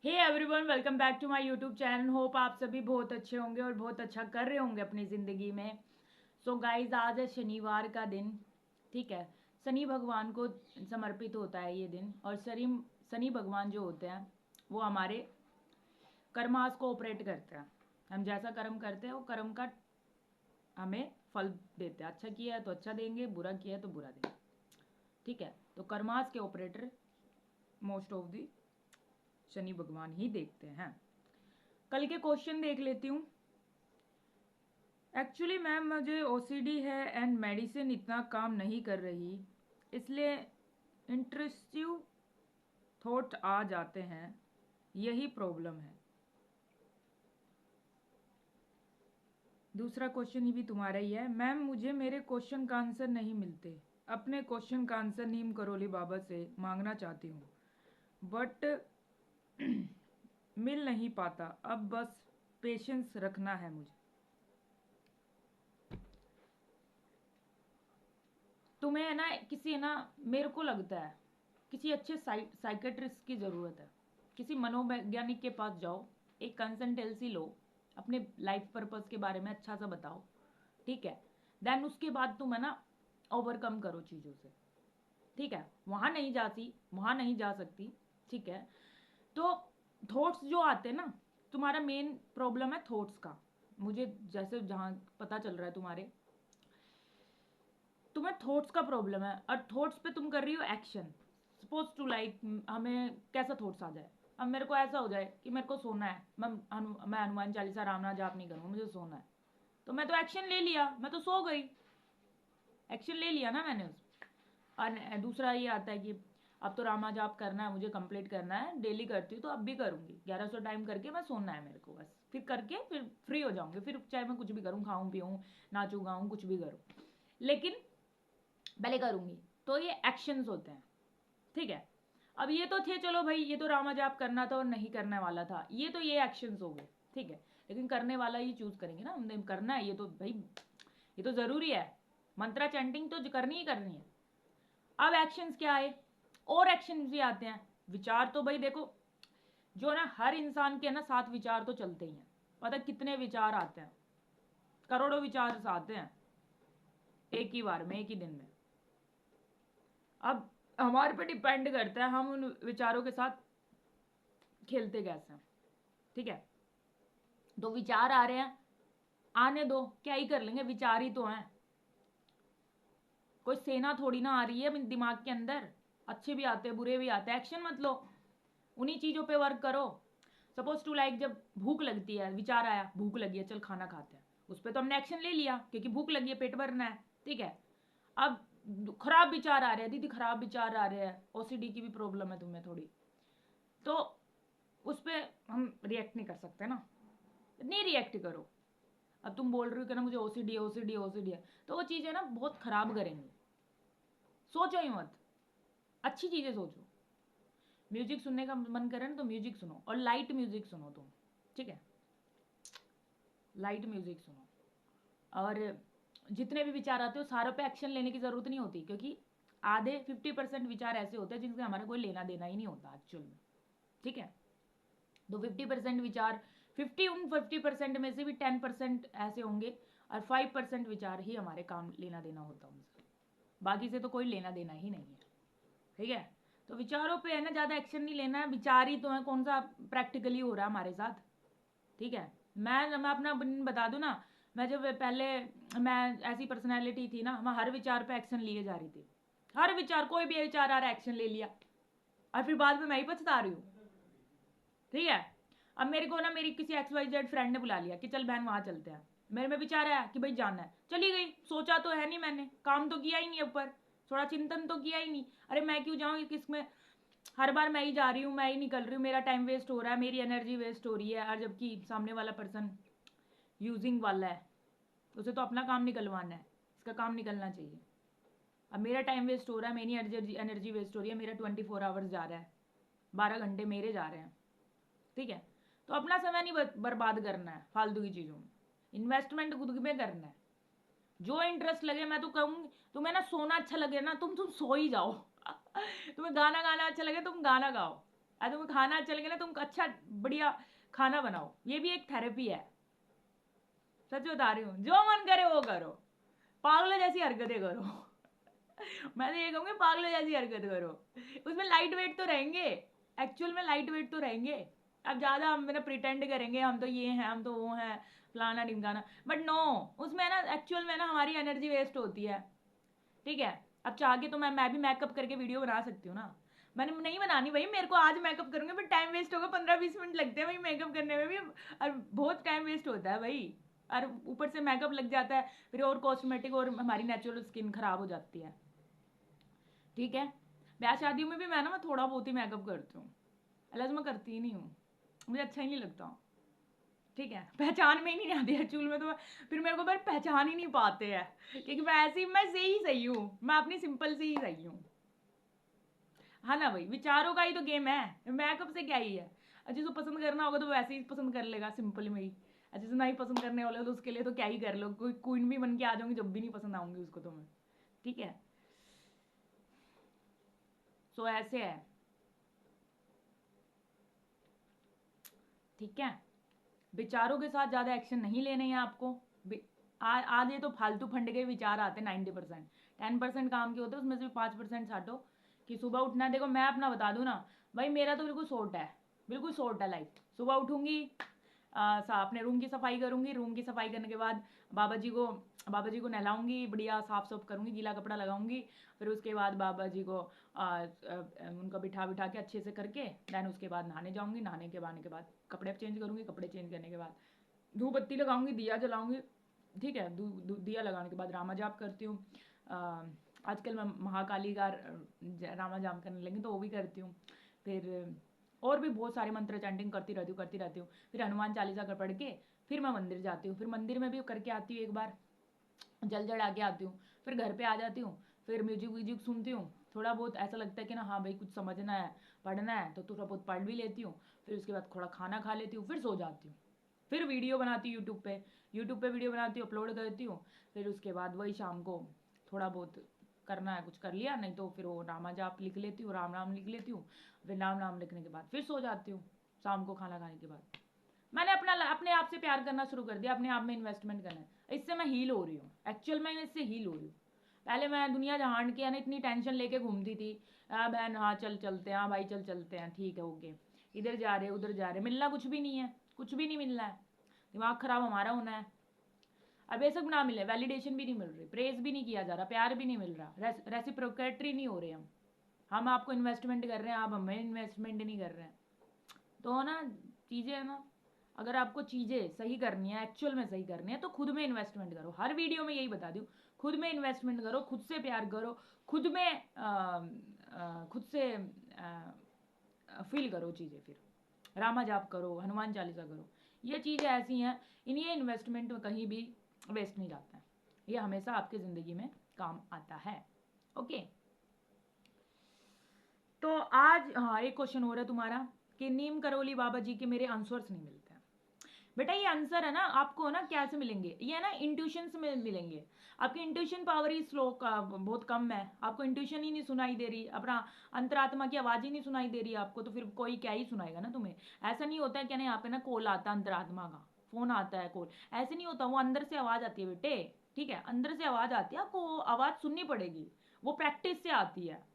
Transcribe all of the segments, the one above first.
Hey everyone, welcome back to my YouTube channel. Hope आप सभी बहुत अच्छे होंगे और बहुत अच्छा कर रहे होंगे अपनी ज़िंदगी में। सो गाइज, आज है शनिवार का दिन। ठीक है, शनि भगवान को समर्पित होता है ये दिन। और शनि भगवान जो होते हैं वो हमारे कर्मास को ऑपरेट करते हैं। हम जैसा कर्म करते हैं वो कर्म का हमें फल देते हैं। अच्छा किया है तो अच्छा देंगे, बुरा किया है तो बुरा देंगे। ठीक है, तो कर्मास के operator most of the Shani भगवान ही देखते हैं। कल के क्वेश्चन देख लेती हूँ। एक्चुअली मैम, मुझे ओसीडी है एंड मेडिसिन इतना काम नहीं कर रही, इसलिए इंट्रस्टिव थॉट आ जाते हैं, यही प्रॉब्लम है। दूसरा क्वेश्चन ही भी तुम्हारा ही है। मैम, मुझे मेरे क्वेश्चन का आंसर नहीं मिलते। अपने क्वेश्चन का आंसर नीम करोली बाबा से मांगना चाहती हूँ, बट मिल नहीं पाता। अब बस पेशेंस रखना है मुझे। तुम्हें है ना, किसी है ना, मेरे को लगता है किसी अच्छे साइकेट्रिस्ट की ज़रूरत है। किसी मनोवैज्ञानिक के पास जाओ, एक कंसल्टेंसी लो, अपने लाइफ पर्पस के बारे में अच्छा सा बताओ। ठीक है, देन उसके बाद तुम है ना ओवरकम करो चीज़ों से। ठीक है, वहाँ नहीं जा सकती। ठीक है, तो थॉट्स जो आते हैं ना, तुम्हारा मेन प्रॉब्लम है थॉट्स का। मुझे जैसे जहाँ पता चल रहा है तुम्हें थॉट्स का प्रॉब्लम है और थॉट्स पे तुम कर रही हो एक्शन। सपोज टू लाइक, हमें कैसा थॉट्स आ जाए। अब मेरे को ऐसा हो जाए कि मेरे को सोना है, मैं हनुमान चालीसा राम नाम जाप नहीं करूँगा, मुझे सोना है। तो मैं तो एक्शन ले लिया, मैं तो सो गई। एक्शन ले लिया ना मैंने उस। और दूसरा ये आता है कि अब तो रामा जाप करना है, मुझे कंप्लीट करना है, डेली करती हूँ तो अब भी करूँगी। 1100 टाइम करके मैं सोना है मेरे को, बस फिर करके फिर फ्री हो जाऊँगी। फिर चाहे मैं कुछ भी करूँ, खाऊँ पीऊँ, नाचूँ गाऊँ, कुछ भी करूँ, लेकिन पहले करूँगी। तो ये एक्शंस होते हैं। ठीक है, अब ये तो थे, चलो भाई, ये तो रामा जाप करना था और नहीं करने वाला था, ये एक्शंस हो गए। ठीक है, लेकिन करने वाला ही चूज करेंगे ना, हमने करना है ये तो भाई, ये तो ज़रूरी है। मंत्रा चैंटिंग तो करनी ही करनी है। अब एक्शंस क्या है, और एक्शंस भी आते हैं। विचार तो भाई देखो, जो ना हर इंसान के ना 7 विचार तो चलते ही हैं। पता कितने विचार आते हैं, करोड़ों विचार आते हैं एक ही बार में, एक ही दिन में। अब हमारे पे डिपेंड करता है हम उन विचारों के साथ खेलते कैसे हैं। ठीक है, तो विचार आ रहे हैं, आने दो, क्या ही कर लेंगे, विचार ही तो हैं। कोई सेना थोड़ी ना आ रही है दिमाग के अंदर। अच्छे भी आते हैं, बुरे भी आते हैं, एक्शन मत लो, उन्हीं चीज़ों पे वर्क करो। सपोज टू लाइक, जब भूख लगती है, विचार आया भूख लगी है, चल खाना खाते हैं, उस पर तो हमने एक्शन ले लिया क्योंकि भूख लगी है, पेट भरना है। ठीक है, अब खराब विचार आ रहे हैं, दीदी खराब विचार आ रहे हैं, ओसीडी की भी प्रॉब्लम है तुम्हें थोड़ी, तो उस पर हम रिएक्ट नहीं कर सकते ना। नहीं रिएक्ट करो। अब तुम बोल रहे हो कि ना मुझे ओसीडी ओसीडी ओसीडी है, तो वो चीज़ें ना बहुत ख़राब करेंगी। सोचो ही मत, अच्छी चीज़ें सोचो। म्यूजिक सुनने का मन करे ना तो म्यूजिक सुनो, और लाइट म्यूजिक सुनो तुम। ठीक है, लाइट म्यूजिक सुनो। और जितने भी विचार आते हो सारों पे एक्शन लेने की ज़रूरत नहीं होती, क्योंकि आधे 50% विचार ऐसे होते हैं जिनसे हमारा कोई लेना देना ही नहीं होता एक्चुअल में। ठीक है, तो 50% विचार, 50% में से भी 10% ऐसे होंगे, और 5% विचार ही हमारे काम लेना देना होता है उनसे। बाकी से तो कोई लेना देना ही नहीं है। ठीक है, तो विचारों पे है ना ज़्यादा एक्शन नहीं लेना है। विचार ही तो है, कौन सा प्रैक्टिकली हो रहा है हमारे साथ। ठीक है, मैं अपना बता दूँ ना, मैं जब पहले, मैं ऐसी पर्सनैलिटी थी ना, मैं हर विचार पे एक्शन लिए जा रही थी। हर विचार, कोई भी विचार आ रहा है, एक्शन ले लिया, और फिर बाद में मैं ही पछता रही हूँ। ठीक है, अब मेरे को ना मेरी किसी XYZ फ्रेंड ने बुला लिया कि चल बहन वहाँ चलते हैं। मेरे में विचार आया कि भाई जाना है, चली गई। सोचा तो है नहीं मैंने, काम तो किया ही नहीं, ऊपर थोड़ा चिंतन तो किया ही नहीं। अरे मैं क्यों जाऊँ किसमें, हर बार मैं ही जा रही हूँ, मैं ही निकल रही हूँ, मेरा टाइम वेस्ट हो रहा है, मेरी एनर्जी वेस्ट हो रही है। और जबकि सामने वाला पर्सन यूजिंग वाला है, उसे तो अपना काम निकलवाना है, इसका काम निकलना चाहिए। अब मेरा टाइम वेस्ट हो रहा है, मेरी एनर्जी वेस्ट हो रही है, मेरा 24 आवर्स जा रहा है, 12 घंटे मेरे जा रहे हैं। ठीक है, तो अपना समय नहीं बर्बाद करना है फालतू की चीज़ों में। इन्वेस्टमेंट खुद में करना है, जो इंटरेस्ट लगे। मैं तो कहूँगी, तुम्हें ना सोना अच्छा लगे ना, तुम सो ही जाओ। तुम्हें गाना गाना अच्छा लगे, तुम गाना गाओ। अगर तुम्हें खाना अच्छा लगे ना, तुम अच्छा बढ़िया खाना बनाओ, ये भी एक थेरेपी है। सच बता रही हूँ, जो मन करे वो करो, पागलों जैसी हरकतें करो। मैं तो ये कहूँगी पागलों जैसी हरकत करो, उसमें लाइट वेट तो रहेंगे, एक्चुअल में लाइट वेट तो रहेंगे। अब ज़्यादा हम मेरा प्रिटेंड करेंगे हम तो ये हैं, हम तो वो हैं, फलाना ढिमकाना, बट नो, उसमें ना एक्चुअल में ना हमारी एनर्जी वेस्ट होती है। ठीक है, अब चाह के तो मैं भी मेकअप करके वीडियो बना सकती हूँ ना, मैंने नहीं बनानी भाई, मेरे को आज मेकअप करूँगी बट टाइम वेस्ट होगा, 15-20 मिनट लगते हैं भाई मेकअप करने में भी, और बहुत टाइम वेस्ट होता है भाई, और ऊपर से मेकअप लग जाता है फिर, और कॉस्मेटिक, और हमारी नेचुरल स्किन खराब हो जाती है। ठीक है, ब्याह शादियों में भी मैं थोड़ा बहुत ही मेकअप करती हूँ, अलग मैं करती ही नहीं हूँ, मुझे अच्छा ही नहीं लगता। ठीक है, पहचान में ही नहीं आती एक्चुअल में, तो फिर मेरे को पर पहचान ही नहीं पाते हैं, क्योंकि मैं ऐसी, मैं सही सही हूँ, मैं अपनी सिंपल से ही सही हूँ। हाँ ना भाई, विचारों का ही तो गेम है, मेकअप से क्या ही है। जिसको पसंद करना होगा तो वैसे ही पसंद कर लेगा, सिंपल में ही। जिसे नहीं पसंद करने वाले हो तो उसके लिए तो क्या ही कर लो, कोई क्वीन भी बन के आ जाऊंगी जब भी नहीं पसंद आऊंगी उसको तो मैं। ठीक है, सो ऐसे है। ठीक है, विचारों के साथ ज़्यादा एक्शन नहीं लेने हैं आपको। आधे तो फालतू फंड के विचार आते हैं, 90%, 10% काम के होते हैं, उसमें से भी 5% छाटो। कि सुबह उठना, देखो मैं अपना बता दूँ ना भाई, मेरा तो बिल्कुल शॉर्ट है, बिल्कुल शॉर्ट है लाइफ। सुबह उठूंगी, अपने रूम की सफाई करूंगी, रूम की सफाई करने के बाद बाबा जी को नहलाऊंगी, बढ़िया साफ साफ करूंगी, गीला कपड़ा लगाऊंगी, फिर उसके बाद बाबा जी को उनका बिठा बिठा के अच्छे से करके, देन उसके बाद नहाने जाऊंगी, नहाने के बाद कपड़े चेंज करूंगी, कपड़े चेंज करने के बाद धूप बत्ती लगाऊंगी, दिया जलाऊंगी। ठीक है, दिया लगाने के बाद रामा जाप करती हूँ। आजकल मैं महाकाली का रामा जाप करने लगी तो वो भी करती हूँ। फिर और भी बहुत सारे मंत्र चैंटिंग करती रहती हूँ। फिर हनुमान चालीसा कर पढ़ के फिर मैं मंदिर जाती हूँ, फिर मंदिर में भी करके आती हूँ, एक बार जल चढ़ा के आती हूँ, फिर घर पे आ जाती हूँ, फिर म्यूजिक व्यूजिक सुनती हूँ। थोड़ा बहुत ऐसा लगता है कि ना हाँ भाई कुछ समझना है, पढ़ना है, तो थोड़ा बहुत पढ़ भी लेती हूँ। फिर उसके बाद थोड़ा खाना खा लेती हूँ, फिर सो जाती हूँ। फिर वीडियो बनाती हूँ यूट्यूब पे वीडियो बनाती हूँ, अपलोड करती हूँ। फिर उसके बाद वही शाम को थोड़ा बहुत करना है कुछ कर लिया, नहीं तो फिर वो रामा जाप लिख लेती हूँ, राम नाम लिख लेती हूँ। फिर राम नाम लिखने के बाद फिर सो जाती हूँ, शाम को खाना खाने के बाद। मैंने अपने आप से प्यार करना शुरू कर दिया, अपने आप में इन्वेस्टमेंट करना है। इससे मैं हील हो रही हूँ, एक्चुअल में इससे हील हो रही हूँ। पहले मैं दुनिया जहान के इतनी टेंशन लेके घूमती थी। बहन हाँ चल चलते हैं, हाँ भाई चल चलते हैं, ठीक है ओके, इधर जा रहे उधर जा रहे, मिलना कुछ भी नहीं है, कुछ भी नहीं मिलना है, दिमाग खराब हमारा होना है। अब ये सब ना मिले, वैलिडेशन भी नहीं मिल रही, प्रेज भी नहीं किया जा रहा, प्यार भी नहीं मिल रहा, रेसिप्रोकेटरी नहीं हो रहे हम आपको इन्वेस्टमेंट कर रहे हैं, आप हमें इन्वेस्टमेंट नहीं कर रहे हैं। तो ना चीज़ें है ना, अगर आपको चीज़ें सही करनी है, एक्चुअल में सही करनी है, तो खुद में इन्वेस्टमेंट करो। हर वीडियो में यही बता दूँ, खुद में इन्वेस्टमेंट करो, खुद से प्यार करो, खुद में खुद से फील करो चीज़ें। फिर रामा जाप करो, हनुमान चालीसा करो, ये चीज़ें ऐसी हैं, इन्हें इन्वेस्टमेंट में कहीं भी वेस्ट नहीं जाता है, ये हमेशा आपकी ज़िंदगी में काम आता है। ओके, तो आज हाँ एक क्वेश्चन हो रहा है तुम्हारा कि नीम करोली बाबा जी के मेरे आंसर्स नहीं मिलते हैं। बेटा ये आंसर है ना, आपको ना कैसे मिलेंगे, ये ना इंट्यूशन से मिलेंगे। आपकी इंट्यूशन पावर ही स्लो का बहुत कम है, आपको इंट्यूशन ही नहीं सुनाई दे रही, अपना अंतरात्मा की आवाज़ ही नहीं सुनाई दे रही आपको, तो फिर कोई क्या ही सुनाएगा ना तुम्हें। ऐसा नहीं होता है क्या, ना यहाँ पे ना कॉल आता है अंतरात्मा का, फोन आता है कॉल, ऐसे नहीं होता, वो अंदर से आवाज़ आती है बेटे। ठीक है, अंदर से आवाज़ आती है, आपको आवाज़ सुननी पड़ेगी, वो प्रैक्टिस से आती है।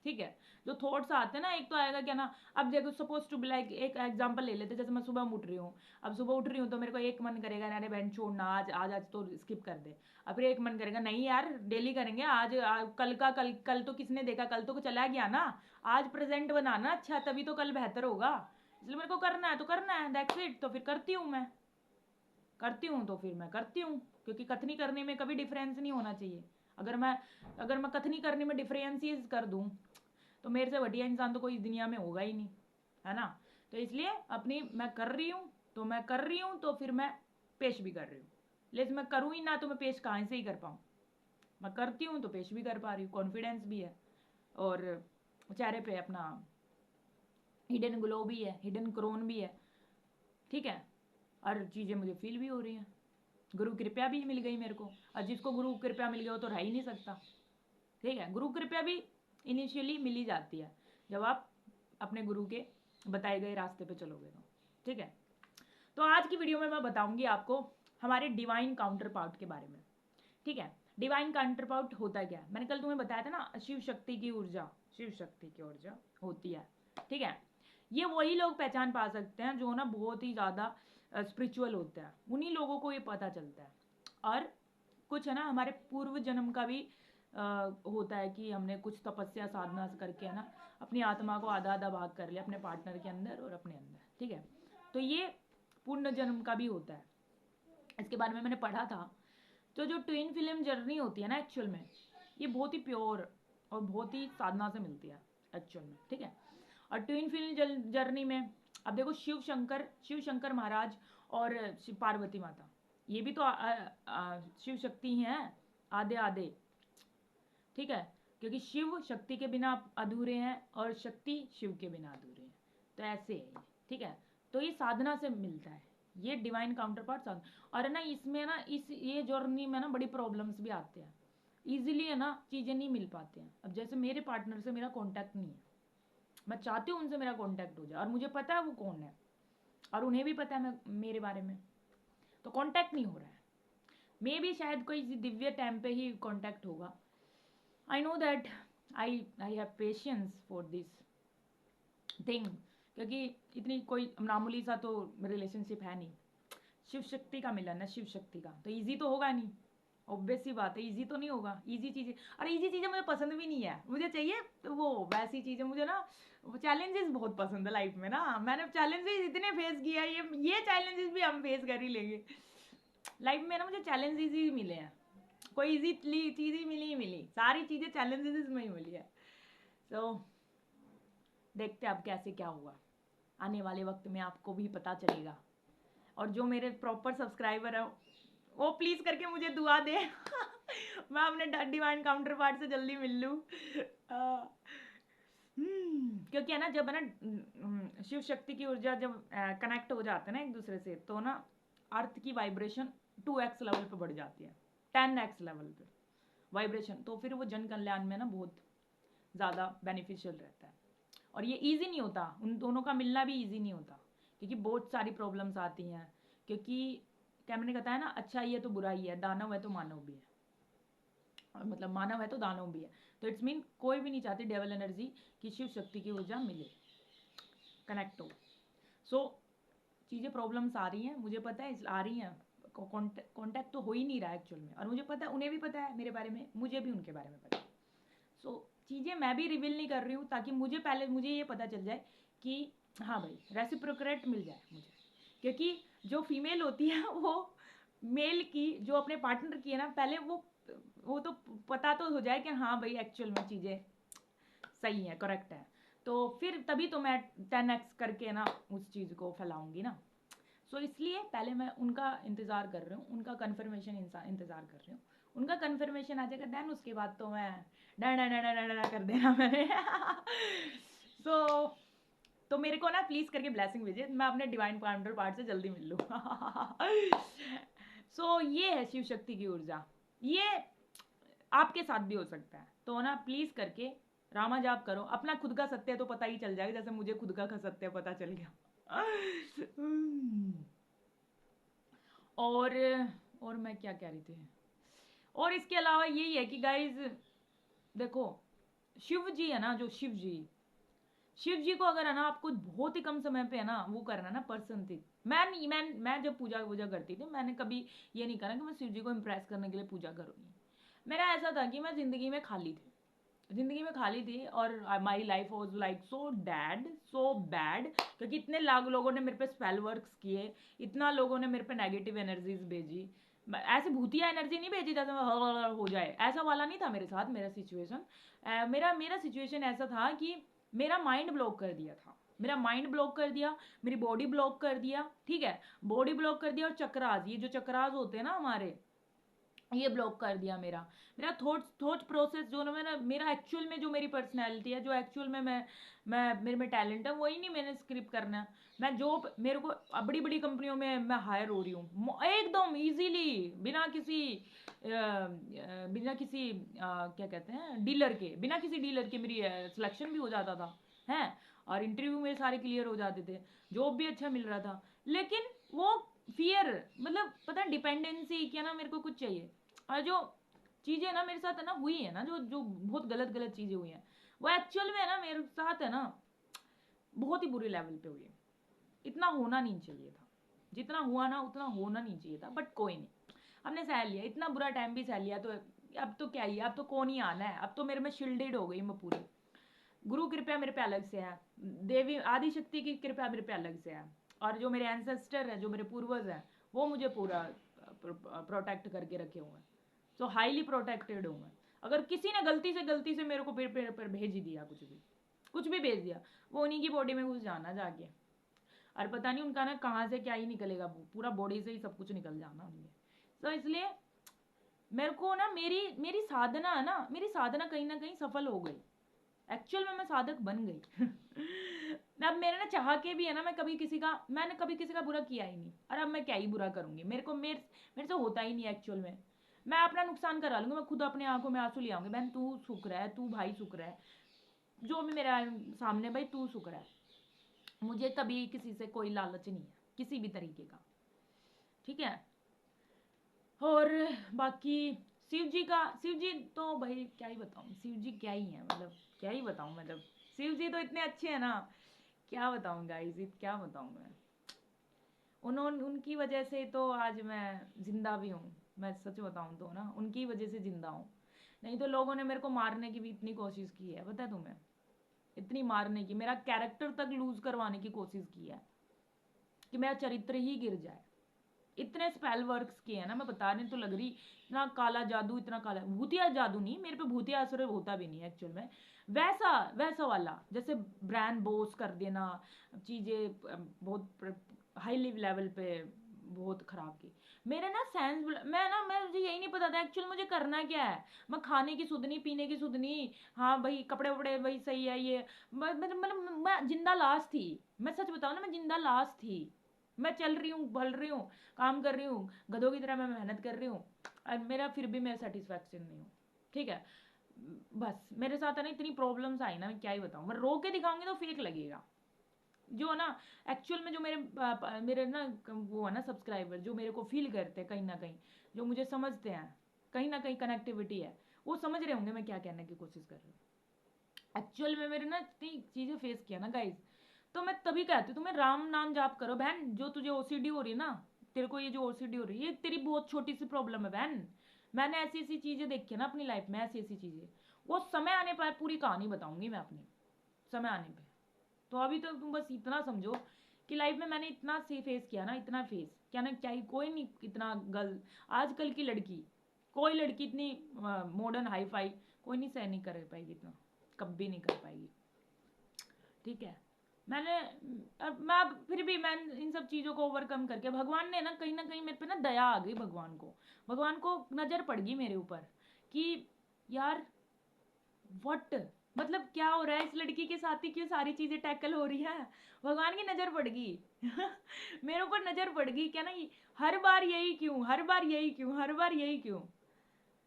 ठीक है, जो थॉट्स आते हैं ना, एक तो आएगा क्या ना, अब देखो सपोज टू बी लाइक एक एग्जांपल ले लेते, जैसे मैं सुबह उठ रही हूँ, अब सुबह उठ रही हूँ तो मेरे को एक मन करेगा अरे बहन छोड़ना, आज आज आज तो स्किप कर दे। अब फिर एक मन करेगा नहीं यार डेली करेंगे, कल तो किसने देखा, कल तो चला गया ना, आज प्रेजेंट बनाना अच्छा, तभी तो कल बेहतर होगा, इसलिए मेरे को करना है तो करना है, दैट्स इट। तो फिर करती हूँ मैं, करती हूँ तो फिर मैं करती हूँ, क्योंकि कथनी करने में कभी डिफरेंस नहीं होना चाहिए। अगर मैं कथनी करने में डिफरेंसिस कर दूँ तो मेरे से बढ़िया इंसान तो कोई दुनिया में होगा ही नहीं, है ना। तो इसलिए अपनी मैं कर रही हूँ तो मैं कर रही हूँ, तो फिर मैं पेश भी कर रही हूँ। लेकिन मैं करूँ ही ना तो मैं पेश कहाँ से ही कर पाऊँ, मैं करती हूँ तो पेश भी कर पा रही हूँ, कॉन्फिडेंस भी है, और चेहरे पे अपना हिडन ग्लो भी है, हिडन क्रोन भी है। ठीक है, और चीज़ें मुझे फील भी हो रही हैं, गुरु कृपया भी मिल गई मेरे को, और जिसको गुरु कृपया मिल गया वो तो रह ही नहीं सकता। ठीक है, गुरु कृपया भी इनिशियली मिल ही जाती है जब आप अपने गुरु के बताए गए रास्ते पे चलोगे तो, ठीक है। तो आज की वीडियो में मैं बताऊंगी आपको हमारे डिवाइन काउंटर पार्ट के बारे में, ठीक है। डिवाइन काउंटर पार्ट होता क्या है, मैंने कल तुम्हें बताया था ना, शिव शक्ति की ऊर्जा, शिव शक्ति की ऊर्जा होती है, ठीक है। ये वही लोग पहचान पा सकते हैं जो ना बहुत ही ज़्यादा स्पिरिचुअल होते हैं, उन्हीं लोगों को ये पता चलता है। और कुछ है ना हमारे पूर्व जन्म का भी होता है कि हमने कुछ तपस्या साधना करके है ना अपनी आत्मा को आधा आधा भाग कर लिया अपने पार्टनर के अंदर और अपने अंदर, ठीक है। तो ये पूर्ण जन्म का भी होता है, इसके बारे में मैंने पढ़ा था। तो जो ट्विन फिल्म जर्नी होती है ना एक्चुअल में, ये बहुत ही प्योर और बहुत ही साधना से मिलती है एक्चुअल में, ठीक है। और ट्विन फिल्म जर्नी में अब देखो शिव शंकर महाराज और पार्वती माता, ये भी तो शिव शक्ति ही हैं, आधे आधे, ठीक है। क्योंकि शिव शक्ति के बिना अधूरे हैं और शक्ति शिव के बिना अधूरे हैं, तो ऐसे है ये, ठीक है। तो ये साधना से मिलता है, ये डिवाइन काउंटर पार्ट साधना। और है ना इसमें ना इस ये जर्नी में ना बड़ी प्रॉब्लम्स भी आते हैं, ईजिली है ना चीज़ें नहीं मिल पाते हैं। अब जैसे मेरे पार्टनर से मेरा कॉन्टैक्ट नहीं है, मैं चाहती हूँ उनसे मेरा कॉन्टैक्ट हो जाए और मुझे पता है वो कौन है और उन्हें भी पता है मेरे बारे में, तो कॉन्टैक्ट नहीं हो रहा है। मे भी शायद कोई दिव्य टाइम पे ही कॉन्टैक्ट होगा। I know that I have patience for this thing, क्योंकि इतनी कोई मामूली सा तो रिलेशनशिप है नहीं, शिव शक्ति का मिलन है, शिव शक्ति का, तो ईजी तो होगा नहीं, ऑब्वियस सी बात है, ईजी तो नहीं होगा। ईजी चीज़ें, और ईजी चीज़ें मुझे पसंद भी नहीं है, मुझे चाहिए तो वो वैसी चीज़ें, मुझे ना चैलेंजेस बहुत पसंद है लाइफ में ना। मैंने चैलेंजेस इतने फेस किया, ये चैलेंजेस भी हम फेस कर ही लेंगे लाइफ में ना। मुझे चैलेंजेस ही मिले हैं, कोई ईजी चीज़ ही मिली, सारी चीज़ें चैलेंजेस में ही मिली है। तो देखते अब कैसे क्या हुआ, आने वाले वक्त में आपको भी पता चलेगा। और जो मेरे प्रॉपर सब्सक्राइबर है वो प्लीज़ करके मुझे दुआ दे मैं अपने डिवाइन काउंटर पार्ट से जल्दी मिल लूँ। क्योंकि है ना जब है ना शिव शक्ति की ऊर्जा जब कनेक्ट हो जाते हैं ना एक दूसरे से, तो ना अर्थ की वाइब्रेशन 2x लेवल पे बढ़ जाती है, 10x लेवल पे वाइब्रेशन। तो फिर वो जन कल्याण में ना बहुत ज़्यादा बेनिफिशियल रहता है। और ये ईजी नहीं होता, उन दोनों का मिलना भी ईजी नहीं होता, क्योंकि बहुत सारी प्रॉब्लम्स आती हैं। क्योंकि क्या मैंने बताया ना, अच्छा ही है तो बुरा ही है, दानव है तो मानव भी है, और मतलब मानव है तो दानव भी है। तो इट्स मीन कोई भी नहीं चाहती डेवल एनर्जी की शिव शक्ति की ऊर्जा मिले, कनेक्ट हो। सो चीज़ें प्रॉब्लम्स आ रही हैं, मुझे पता है आ रही हैं, कॉन्टैक्ट तो हो ही नहीं रहा है एक्चुअल में। और मुझे पता है, उन्हें भी पता है मेरे बारे में, मुझे भी उनके बारे में पता है। सो चीज़ें मैं भी रिवील नहीं कर रही हूँ, ताकि मुझे ये पता चल जाए कि हाँ भाई रेसिप्रोकेट मिल जाए मुझे। क्योंकि जो फीमेल होती है वो मेल की, जो अपने पार्टनर की है ना, पहले वो तो पता तो हो जाए कि हाँ भाई एक्चुअल में चीज़ें सही है, करेक्ट है, तो फिर तभी तो मैं 10x करके ना उस चीज़ को फैलाऊंगी ना। सो इसलिए पहले मैं उनका इंतज़ार कर रही हूँ, उनका कन्फर्मेशन इंतज़ार कर रही हूँ। उनका कन्फर्मेशन आ जाएगा देन उसके बाद तो मैं डा डा डा डा डा कर देना मैंने सो तो मेरे को ना प्लीज़ करके ब्लेसिंग भेजिए, मैं अपने डिवाइन काउंटर पार्ट से जल्दी मिल लूँ सो ये है शिव शक्ति की ऊर्जा, ये आपके साथ भी हो सकता है। तो ना प्लीज़ करके रामा जाप करो, अपना खुद का सत्य तो पता ही चल जाएगा, जैसे मुझे खुद का सत्य पता चल गया और मैं क्या कह रही थी, और इसके अलावा यही है कि गाइज देखो, शिव जी है ना, जो शिव जी को अगर है ना आपको बहुत ही कम समय पे है ना वो करना ना पर्सन थी। मैं जब पूजा करती थी, मैंने कभी ये नहीं करा कि मैं शिव जी को इम्प्रेस करने के लिए पूजा करूँगी। मेरा ऐसा था कि मैं ज़िंदगी में खाली थी और my life was like so bad, क्योंकि इतने लोगों ने मेरे पे स्पेल वर्क्स किए, इतना लोगों ने मेरे पे नेगेटिव एनर्जीज भेजी, ऐसे भूतिया एनर्जी नहीं भेजी जैसे हो जाए, ऐसा वाला नहीं था मेरे साथ। मेरा सिचुएशन मेरा सिचुएशन ऐसा था कि मेरा माइंड ब्लॉक कर दिया था, मेरी बॉडी ब्लॉक कर दिया, ठीक है, बॉडी ब्लॉक कर दिया। और चक्रास, ये जो चक्रास होते हैं ना हमारे, ये ब्लॉक कर दिया मेरा थॉट प्रोसेस, जो ना मेरा एक्चुअल में जो मेरी पर्सनैलिटी है, जो एक्चुअल में मैं मेरे में टैलेंट है, वही नहीं मैंने स्क्रिप्ट करना है। मैं जो मेरे को बड़ी बड़ी कंपनियों में मैं हायर हो रही हूँ एकदम इजीली, बिना किसी क्या कहते हैं, बिना किसी डीलर के मेरी सिलेक्शन भी हो जाता था, हैं। और इंटरव्यू मेरे सारे क्लियर हो जाते थे, जॉब भी अच्छा मिल रहा था। लेकिन वो फियर, मतलब पता है डिपेंडेंसी क्या ना, मेरे को कुछ चाहिए। और जो चीज़ें ना मेरे साथ है ना हुई है ना, जो जो बहुत गलत गलत चीज़ें हुई हैं, वो एक्चुअल में है ना मेरे साथ है ना बहुत ही बुरे लेवल पे हुई है। इतना होना नहीं चाहिए था, जितना हुआ ना उतना होना नहीं चाहिए था, बट कोई नहीं, हमने सह लिया, इतना बुरा टाइम भी सह लिया, तो अब तो क्या ही, अब तो कौन ही आना है, अब तो मेरे में शील्डेड हो गई मैं पूरी। गुरु कृपया मेरे पे अलग से है, देवी आदि शक्ति की कृपया मेरे पे अलग से है, और जो मेरे एंसेस्टर हैं, जो मेरे पूर्वज हैं, वो मुझे पूरा प्रोटेक्ट करके रखे हुए हैं। सो हाईली प्रोटेक्टेड हूँ मैं। अगर किसी ने गलती से मेरे को पर भेज ही दिया, कुछ भी भेज दिया, वो उन्हीं की बॉडी में घुस जाना जाके, और पता नहीं उनका ना कहाँ से क्या ही निकलेगा, पूरा बॉडी से ही सब कुछ निकल जाना उनके। तो इसलिए मेरे को ना मेरी मेरी साधना है ना, मेरी साधना कहीं ना कहीं सफल हो गई, एक्चुअल में मैं साधक बन गई। अब मेरे ना चाह के भी है ना, मैंने कभी किसी का बुरा किया ही नहीं, और अब मैं क्या ही बुरा करूंगी, मेरे से होता ही नहीं एक्चुअल में। मैं अपना नुकसान करा लूंगी, मैं खुद अपने आंखों में आंसू ले आऊंगी, बहन तू सुख रहा है, तू भाई सुख रहा है, जो भी मेरे सामने भाई तू सुख रहा है, मुझे कभी किसी से कोई लालच नहीं है किसी भी तरीके का, ठीक है। और बाकी शिव जी तो भाई क्या ही बताऊं, शिव जी क्या ही है, मतलब क्या ही बताऊं, मतलब शिव जी तो इतने अच्छे हैं ना, क्या बताऊं गाइस, क्या बताऊं मैं। उन्होंने उनकी वजह से तो आज मैं जिंदा भी हूँ, मैं सच बताऊं तो ना उनकी वजह से जिंदा हूँ। नहीं तो लोगों ने मेरे को मारने की भी इतनी कोशिश की है, पता है तुम्हें, इतनी मारने की, मेरा कैरेक्टर तक लूज करवाने की कोशिश की है कि मेरा चरित्र ही गिर जाए। इतने स्पेल वर्क्स किए हैं ना, मैं बता रही तो लग रही, इतना काला जादू, इतना काला भूतिया जादू नहीं, मेरे पे भूतिया असर होता भी नहीं एक्चुअल में, वैसा वैसा वाला जैसे ब्रांड बोस कर देना, चीज़ें बहुत हाई लेवल पे बहुत खराब की। मेरे ना सेंस, मैं मुझे यही नहीं पता था एक्चुअल मुझे करना क्या है। मैं खाने की सुधनी, पीने की सुधनी, हाँ भाई कपड़े वपड़े भाई सही है ये, मतलब मैं जिंदा लाश थी, मैं सच बताऊँ ना मैं जिंदा लाश थी। मैं चल रही हूँ, भल रही हूँ, काम कर रही हूँ, गधों की तरह मैं मेहनत कर रही हूँ, और मेरा फिर भी मैं सेटिस्फैक्शन नहीं हूँ, ठीक है। बस मेरे साथ है ना इतनी प्रॉब्लम्स आई ना, मैं क्या ही बताऊँ, मैं रो के दिखाऊंगी तो फेक लगेगा। जो ना एक्चुअल में जो मेरे ना वो है ना सब्सक्राइबर, जो मेरे को फील करते हैं कहीं ना कहीं, जो मुझे समझते हैं, कहीं ना कहीं कनेक्टिविटी है, वो समझ रहे होंगे मैं क्या कहने की कोशिश कर रही हूँ। एक्चुअल में मेरे ना इतनी चीज़ें फेस किया ना गाइज, तो मैं तभी कहती हूँ तुम्हें राम नाम जाप करो बहन, जो तुझे ओसीडी हो रही है ना, तेरे को ये जो ओसीडी हो रही है, ये तेरी बहुत छोटी सी प्रॉब्लम है बहन। मैंने ऐसी ऐसी चीज़ें देखी है ना अपनी लाइफ में, ऐसी ऐसी चीज़ें, वो समय आने पर पूरी कहानी बताऊंगी मैं अपनी, समय आने पर। तो अभी तो तुम बस इतना समझो कि लाइफ में मैंने इतना से फेस किया ना, इतना फेस क्या ना, क्या ही कोई नहीं इतना आजकल की लड़की, कोई लड़की इतनी मॉडर्न हाई फाई कोई नहीं सह नहीं कर पाएगी इतना, कभी नहीं कर पाएगी, ठीक है। मैंने मैं अब फिर भी मैं इन सब चीज़ों को ओवरकम करके, भगवान ने ना कहीं मेरे पे ना दया आ गई, भगवान को नज़र पड़ गई मेरे ऊपर कि यार व्हाट, मतलब क्या हो रहा है इस लड़की के साथ ही, क्यों सारी चीजें टैकल हो रही है, भगवान की नजर पड़ गई। मेरे ऊपर नजर पड़ गई क्या ना, हर बार यही क्यों, हर बार यही क्यों, हर बार यही क्यों।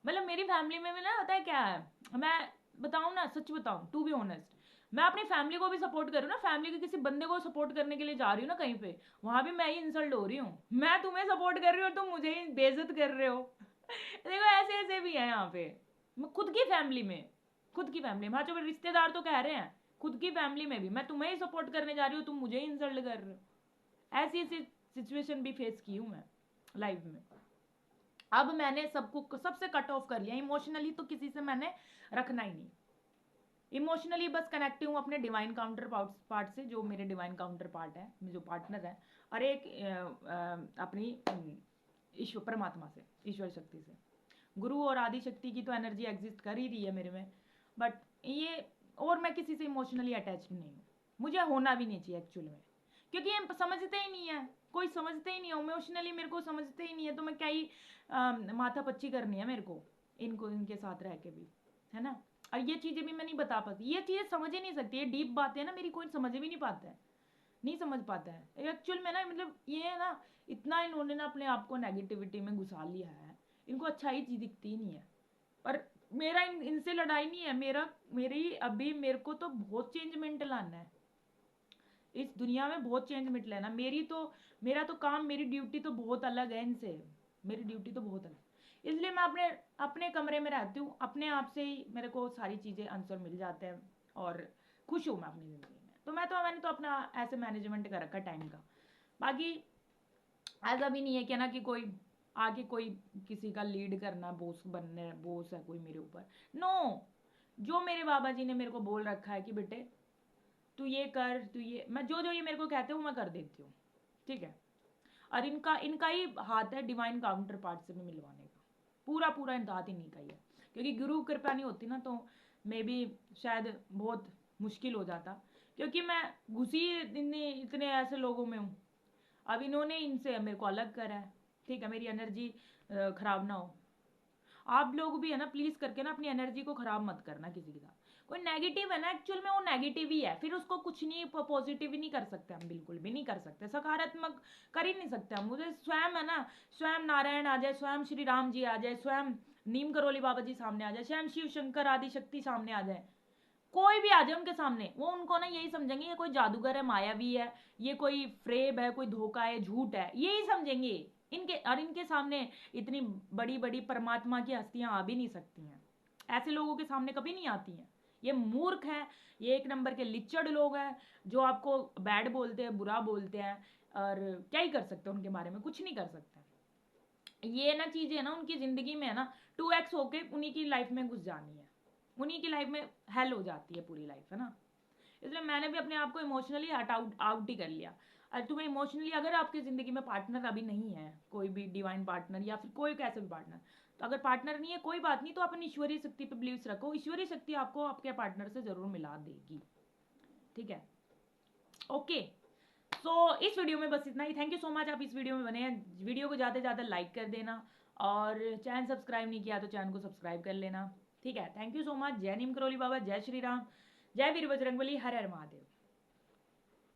मतलब मेरी फैमिली में भी ना होता है क्या है, मैं बताऊं ना, सच बताऊं टू बी ऑनेस्ट, मैं अपनी फैमिली को भी सपोर्ट करूँ ना, फैमिली के किसी बंदे को सपोर्ट करने के लिए जा रही हूँ ना कहीं पे, वहां भी मैं ही इंसल्ट हो रही हूँ, मैं तुम्हें सपोर्ट कर रही हूँ, तुम मुझे ही बेइज्जत कर रहे हो। देखो ऐसे ऐसे भी है यहाँ पे, मैं खुद की फैमिली में, हाँ जो रिश्तेदार तो कह रहे हैं, खुद की फैमिली में भी मैं तुम्हें ही सपोर्ट करने जा रही हूँ, तुम मुझे ही इंसल्ट कर रहे हो। ऐसी ऐसी सिचुएशन भी फेस की हूँ मैं लाइफ में। अब मैंने सबको सबसे कट ऑफ कर लिया इमोशनली, तो किसी से मैंने रखना ही नहीं। इमोशनली बस कनेक्ट हूँ अपने डिवाइन काउंटर पार्ट से, जो मेरे डिवाइन काउंटर पार्ट है, जो पार्टनर है, और एक अपनी ईश्वर परमात्मा से, ईश्वर शक्ति से। गुरु और आदि शक्ति की तो एनर्जी एग्जिस्ट कर ही रही है मेरे में, बट ये, और मैं किसी से इमोशनली अटैच नहीं हूँ, मुझे होना भी नहीं चाहिए एक्चुअल में, क्योंकि ये समझते ही नहीं है, कोई समझते ही नहीं है इमोशनली, मेरे को समझते ही नहीं है, तो मैं क्या ही माथा पच्ची करनी है मेरे को इनको, इनके साथ रह के भी, है ना। और ये चीज़ें भी मैं नहीं बता पाती, ये चीज़ें समझ ही नहीं सकती, ये डीप बातें ना मेरी कोई समझ भी नहीं पाता है, नहीं समझ पाता है एक्चुअल में ना, मतलब ये है ना, इतना इन्होंने ना अपने आप को नेगेटिविटी में घुसा लिया है, इनको अच्छाई चीज दिखती ही नहीं है। पर मेरा इनसे लड़ाई नहीं है, मेरी अभी मेरे को तो बहुत चेंजमेंट लाना है, इस दुनिया में बहुत चेंज मिट लेना। मेरा तो काम, मेरी ड्यूटी तो बहुत अलग है इनसे। मेरी ड्यूटी तो बहुत अलग, इसलिए मैं अपने अपने कमरे में रहती हूँ, अपने आप से ही मेरे को सारी चीज़ें आंसर मिल जाते हैं और खुश हूँ मैं अपनी ज़िंदगी में। तो मैंने तो अपना ऐसे मैनेजमेंट कर रखा टाइम का। बाकी ऐसा भी नहीं है कि ना कि कोई आके कोई किसी का लीड करना, बोस बनने, बोस है कोई मेरे ऊपर। नो, जो मेरे बाबा जी ने मेरे को बोल रखा है कि बेटे तू ये कर, तू ये, मैं जो जो ये मेरे को कहते हो मैं कर देती हूँ, ठीक है। और इनका इनका ही हाथ है डिवाइन काउंटर पार्ट से भी मिलवाने का, पूरा पूरा इनका हाथ इन्हीं का ही है। क्योंकि गुरु कृपा नहीं होती ना तो मे भी शायद बहुत मुश्किल हो जाता, क्योंकि मैं घुसी इतने ऐसे लोगों में हूँ। अब इन्होंने इनसे मेरे को अलग करा है, ठीक है, मेरी एनर्जी खराब ना हो। आप लोग भी है ना, प्लीज करके ना अपनी एनर्जी को खराब मत करना किसी के साथ। कोई नेगेटिव है ना, एक्चुअल में वो नेगेटिव ही है, फिर उसको कुछ नहीं, पॉजिटिव ही नहीं कर सकते हम, बिल्कुल भी नहीं कर सकते, सकारात्मक कर ही नहीं सकते हम। मुझे स्वयं है ना, स्वयं नारायण आ जाए, स्वयं श्री राम जी आ जाए, स्वयं नीम करोली बाबा जी सामने आ जाए, स्वयं शिव शंकर आदि शक्ति सामने आ जाए, कोई भी आ जाए उनके सामने, वो उनको ना यही समझेंगे ये कोई जादूगर है, मायावी है, ये कोई फ्रेब है, कोई धोखा है, झूठ है, यही समझेंगे। इनके सामने इतनी बड़ी बड़ी परमात्मा की हस्तियां आ भी नहीं सकती हैं, ऐसे लोगों के सामने कभी नहीं आती हैं। ये मूर्ख हैं, ये एक नंबर के लिच्चड़ लोग हैं, जो आपको बैड बोलते हैं, बुरा बोलते हैं, और क्या ही कर सकते हैं उनके बारे में, कुछ नहीं कर सकते। ये ना चीजें ना उनकी जिंदगी में है ना 2x होके उन्हीं की लाइफ में घुस जानी है, उन्हीं की लाइफ में हेल हो जाती है पूरी लाइफ, है ना। इसलिए मैंने भी अपने आप को इमोशनली हट आउट ही कर लिया। और तुम्हें इमोशनली अगर आपकी ज़िंदगी में पार्टनर अभी नहीं है, कोई भी डिवाइन पार्टनर या फिर कोई कैसे भी पार्टनर, तो अगर पार्टनर नहीं है कोई बात नहीं, तो अपन ईश्वरीय शक्ति पे बिलीव्स रखो, ईश्वरीय शक्ति आपको आपके पार्टनर से ज़रूर मिला देगी, ठीक है। ओके, सो इस वीडियो में बस इतना ही। थैंक यू सो मच, आप इस वीडियो में बने हैं। वीडियो को ज़्यादा से ज़्यादा लाइक कर देना, और चैनल सब्सक्राइब नहीं किया तो चैनल को सब्सक्राइब कर लेना, ठीक है। Thank you so much. जय नीम करोली बाबा, जय श्री राम, जय वीर बजरंगबली, हर हर महादेव।